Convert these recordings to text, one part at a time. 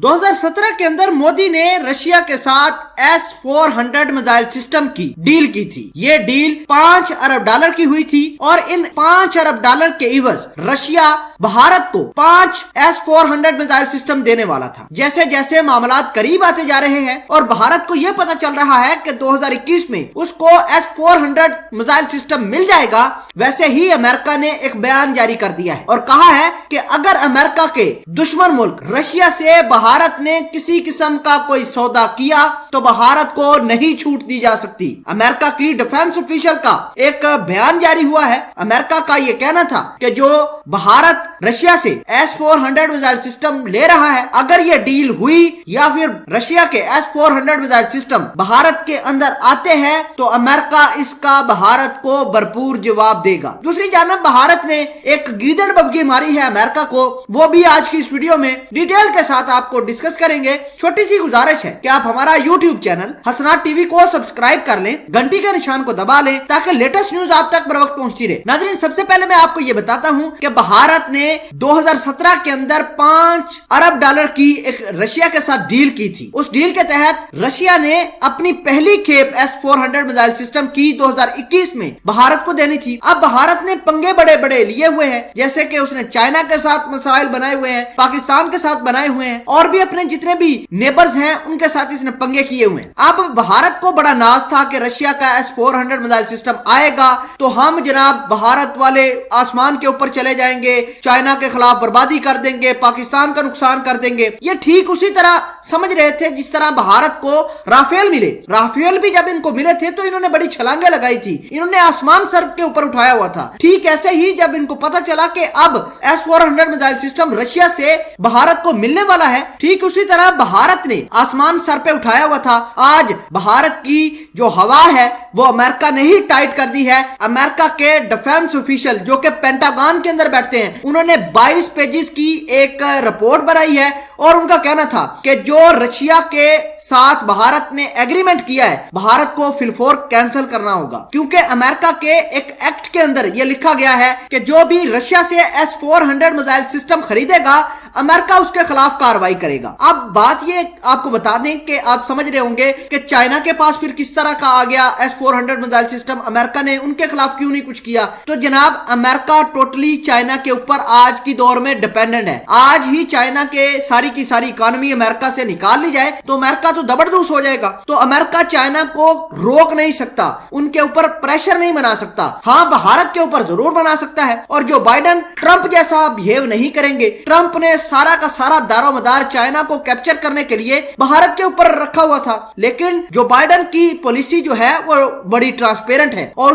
2017 के अंदर मोदी ने रशिया के साथ S-400 मिसाइल सिस्टम की डील की थी। ये डील $5 अरब की हुई थी और इन $5 अरब के इवज रशिया भारत को 5 S-400 मिसाइल सिस्टम देने वाला था। जैसे जैसे मामलात करीब आते जा रहे हैं और भारत को यह पता चल रहा है कि 2021 में उसको S-400 मिसाइल सिस्टम मिल जाएगा, वैसे ही अमेरिका ने एक बयान जारी कर दिया है और कहा है कि अगर अमेरिका के दुश्मन मुल्क रशिया से भारत ने किसी किस्म का कोई सौदा किया तो भारत को नहीं छूट दी जा सकती। अमेरिका की डिफेंस ऑफिशियल का एक बयान जारी हुआ है। अमेरिका का यह कहना था कि जो भारत रशिया से S-400 मिसाइल सिस्टम ले रहा है, अगर ये डील हुई या फिर रशिया के S-400 मिसाइल सिस्टम भारत के अंदर आते हैं तो अमेरिका इसका भारत को भरपूर जवाब देगा। दूसरी जानब भारत ने एक गीदड़ बग्गी मारी है अमेरिका को, वो भी आज की इस वीडियो में डिटेल के साथ आपको डिस्कस करेंगे। छोटी सी गुजारिश है कि आप हमारा यूट्यूब चैनल हसनात टीवी को सब्सक्राइब कर लें, घंटी के निशान को दबा लें ताकि लेटेस्ट न्यूज आप तक बर वक्त पहुंचती रहे। नाज़रीन, सबसे पहले मैं आपको ये बताता हूं कि भारत ने 2017 के अंदर $5 अरब की एक रशिया के साथ डील की थी। उस डील के तहत रशिया ने अपनी पहली खेप S-400 मिसाइल सिस्टम की 2021 में भारत को देनी थी। अब भारत ने पंगे बड़े बड़े लिए हुए हैं, जैसे कि उसने चाइना के साथ मिसाइल बनाए हुए हैं, पाकिस्तान के साथ बनाए हुए हैं और भी अपने जितने भी नेबर्स हैं उनके साथ इसने पंगे किए हुए हैं। अब भारत को बड़ा नाज था कि रशिया का S-400 मिसाइल सिस्टम आएगा तो हम जनाब भारत वाले आसमान के ऊपर चले जाएंगे, चाइना के खिलाफ बर्बादी कर देंगे, पाकिस्तान का नुकसान कर देंगे। ये ठीक उसी तरह समझ रहे थे जिस तरह भारत को राफेल मिले। राफेल भी जब इनको मिले थे तो इन्होंने बड़ी छलांगे लगाई थी, इन्होंने आसमान सर के ऊपर उठाया हुआ था। ठीक ऐसे ही जब इनको पता चला कि अब S-400 मिसाइल सिस्टम रशिया से भारत को मिलने वाला है, ठीक उसी तरह भारत ने आसमान सर पे उठाया हुआ था। आज भारत की जो हवा है वो अमेरिका ने ही टाइट कर दी है। अमेरिका के डिफेंस ऑफिशियल जो कि पेंटागन के अंदर बैठते हैं, उन्होंने 22 पेजेस की एक रिपोर्ट बनाई है और उनका कहना था कि जो रशिया के साथ भारत ने एग्रीमेंट किया है, भारत को फिलफोर कैंसिल करना होगा, क्योंकि अमेरिका के एक एक्ट के अंदर यह लिखा गया है कि जो भी रशिया से S-400 मिसाइल सिस्टम खरीदेगा अमेरिका उसके खिलाफ कार्रवाई करेगा। अब बात ये आपको बता दें कि आप समझ रहे होंगे कि चाइना के पास फिर किस तरह का आ गया S-400 मिसाइल सिस्टम, अमेरिका ने उनके खिलाफ क्यों नहीं कुछ किया। तो जनाब अमेरिका टोटली चाइना के ऊपर आज की दौर में डिपेंडेंट है। आज ही चाइना के सारी की सारी इकोनॉमी अमेरिका से निकाल ली जाए तो अमेरिका तो जबरदस्त हो जाएगा। तो अमेरिका चाइना को रोक नहीं सकता, उनके ऊपर प्रेशर नहीं बना सकता। हाँ, भारत के ऊपर जरूर बना सकता है और जो बाइडेन ट्रंप जैसा बिहेव नहीं करेंगे। ट्रंप ने सारा का सारा दारोमदार चाइना को कैप्चर करने के लिए भारत के ऊपर रखा हुआ था, लेकिन जो बाइडेन की पॉलिसी जो है वो बड़ी ट्रांसपेरेंट है और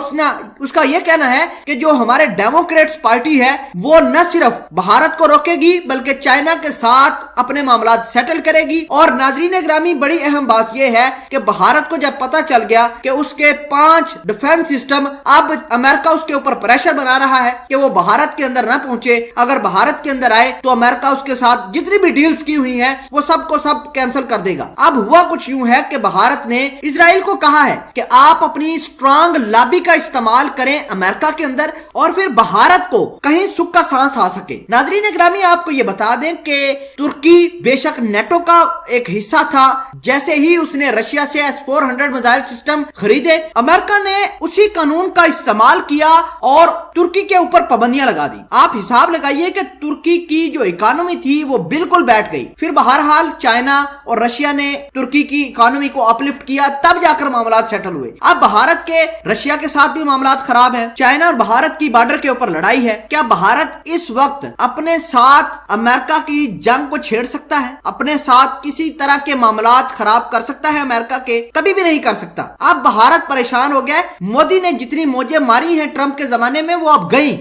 उसका यह कहना है कि जो हमारे डेमोक्रेट्स पार्टी है वो न सिर्फ भारत को रोकेगी बल्कि चाइना के साथ अपने मामला सेटल करेगी। और नाजरीन ग्रामी, बड़ी अहम बात यह है कि भारत को जब पता चल गया कि उसके 5 डिफेंस सिस्टम, अब अमेरिका उसके ऊपर प्रेशर बना रहा है कि वो भारत के अंदर ना पहुंचे। अगर भारत के अंदर आए तो अमेरिका उसके साथ जितनी भी डील्स की हुई हैं वो सब को सब कैंसिल कर देगा। अब हुआ कुछ यूं है कि भारत ने इजराइल को कहा है कि आप अपनी स्ट्रांग लॉबी का इस्तेमाल करें अमेरिका के अंदर और फिर भारत को कहीं सुख का सांस आ सके। नाजरीन ग्रामी, आपको ये बता दें कि तुर्की बेशक नेटो का एक हिस्सा था, जैसे ही उसने रशिया से S-400 मिसाइल सिस्टम खरीदे अमेरिका ने उसी कानून का इस्तेमाल किया और तुर्की के ऊपर पाबंदियां लगा दी। आप हिसाब लगाइए कि तुर्की की जो इकोनॉमी थी वो बिल्कुल बैठ गई। फिर बहरहाल चाइना और रशिया ने तुर्की की इकोनॉमी को अपलिफ्ट किया, तब जाकर मामला सेटल हुए। अब भारत के रशिया के साथ भी मामला खराब है, चाइना और भारत की बॉर्डर के ऊपर लड़ाई है। क्या भारत इस वक्त अपने साथ अमेरिका की जंग को छेड़ सकता है? अपने साथ किसी तरह के मामला खराब कर सकता है अमेरिका के? कभी भी नहीं कर सकता। अब भारत परेशान हो गया है। मोदी ने जितनी मौजें मारी हैं ट्रंप के जमाने में वो अब गई।